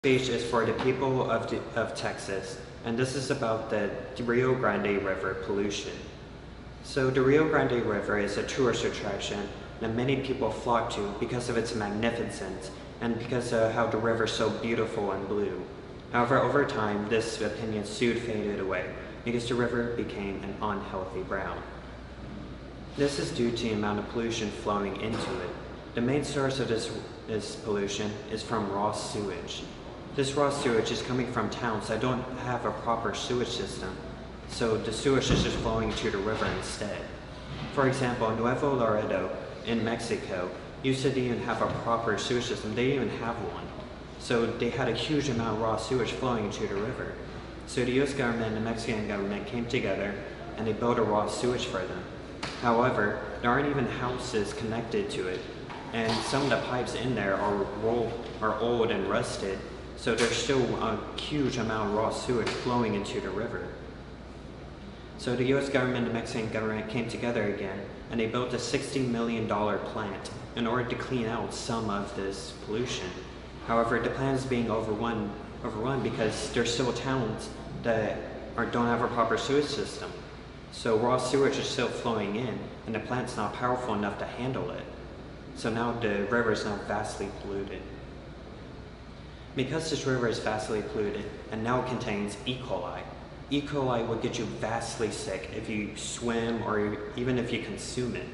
Speech is for the people of Texas, and this is about the Rio Grande River pollution. So the Rio Grande River is a tourist attraction that many people flock to because of its magnificence and because of how the river is so beautiful and blue. However, over time, this opinion soon faded away because the river became an unhealthy brown. This is due to the amount of pollution flowing into it. The main source of this pollution is from raw sewage. This raw sewage is coming from towns that don't have a proper sewage system, so the sewage is just flowing to the river instead. For example, Nuevo Laredo in Mexico used to even have a proper sewage system. They didn't even have one. So they had a huge amount of raw sewage flowing into the river. So the US government and the Mexican government came together and they built a raw sewage for them. However, there aren't even houses connected to it, and some of the pipes in there are old and rusted. So there's still a huge amount of raw sewage flowing into the river. So the US government and the Mexican government came together again, and they built a $60 million plant in order to clean out some of this pollution. However, the plant is being overrun because there's still towns that don't have a proper sewage system. So raw sewage is still flowing in, and the plant's not powerful enough to handle it. So now the river is now vastly polluted. Because this river is vastly polluted and now contains E. coli, E. coli will get you vastly sick if you swim or even if you consume it.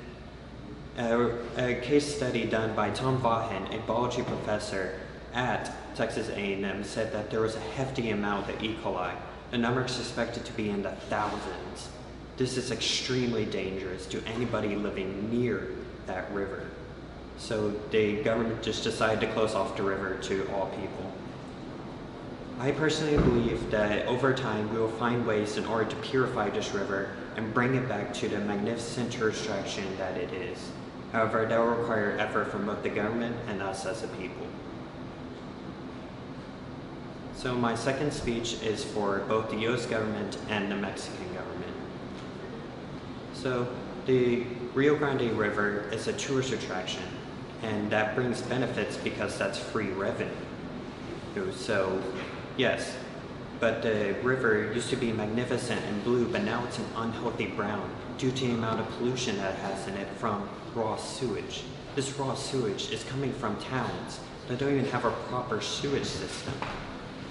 A case study done by Tom Vaughan, a biology professor at Texas A&M, said that there was a hefty amount of E. coli. The number is suspected to be in the thousands. This is extremely dangerous to anybody living near that river. So the government just decided to close off the river to all people. I personally believe that over time we will find ways in order to purify this river and bring it back to the magnificent tourist attraction that it is. However, that will require effort from both the government and us as a people. So my second speech is for both the US government and the Mexican government. So the Rio Grande River is a tourist attraction, and that brings benefits because that's free revenue. So, yes, but the river used to be magnificent and blue, but now it's an unhealthy brown due to the amount of pollution that it has in it from raw sewage. This raw sewage is coming from towns that don't even have a proper sewage system.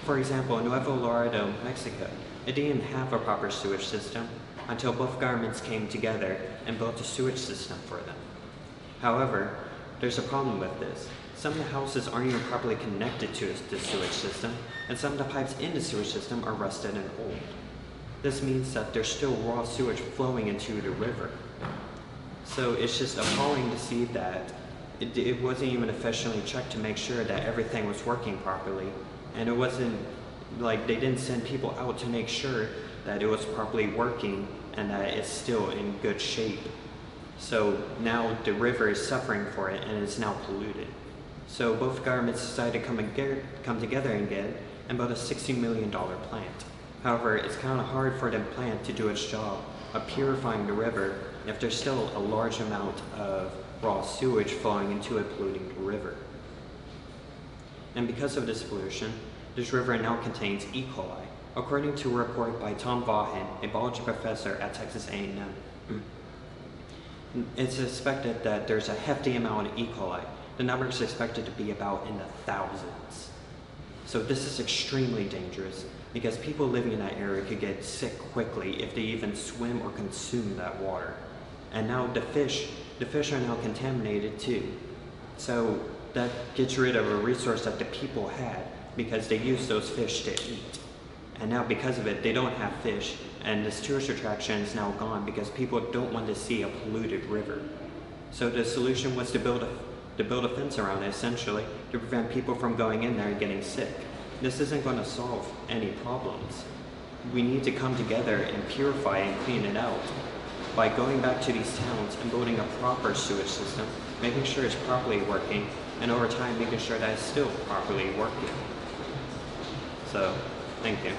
For example, in Nuevo Laredo, Mexico, it didn't have a proper sewage system until both governments came together and built a sewage system for them. However, there's a problem with this. Some of the houses aren't even properly connected to the sewage system, and some of the pipes in the sewage system are rusted and old. This means that there's still raw sewage flowing into the river. So it's just appalling to see that it wasn't even officially checked to make sure that everything was working properly, and it wasn't like they didn't send people out to make sure that it was properly working and that it's still in good shape. So now the river is suffering for it and it's now polluted. So both governments decided to come together again and build a $60 million plant. However, it's kind of hard for the plant to do its job of purifying the river if there's still a large amount of raw sewage flowing into it, polluting the river. And because of this pollution, this river now contains E. coli, according to a report by Tom Vaughan, a biology professor at Texas A&M. It's suspected that there's a hefty amount of E. coli. The number is expected to be about in the thousands. So this is extremely dangerous because people living in that area could get sick quickly if they even swim or consume that water. And now the fish are now contaminated too. So that gets rid of a resource that the people had because they used those fish to eat. And now because of it, they don't have fish, and this tourist attraction is now gone because people don't want to see a polluted river. So the solution was to build a fence around it, essentially, to prevent people from going in there and getting sick. This isn't going to solve any problems. We need to come together and purify and clean it out by going back to these towns and building a proper sewage system, making sure it's properly working, and over time making sure that it's still properly working. So, thank you.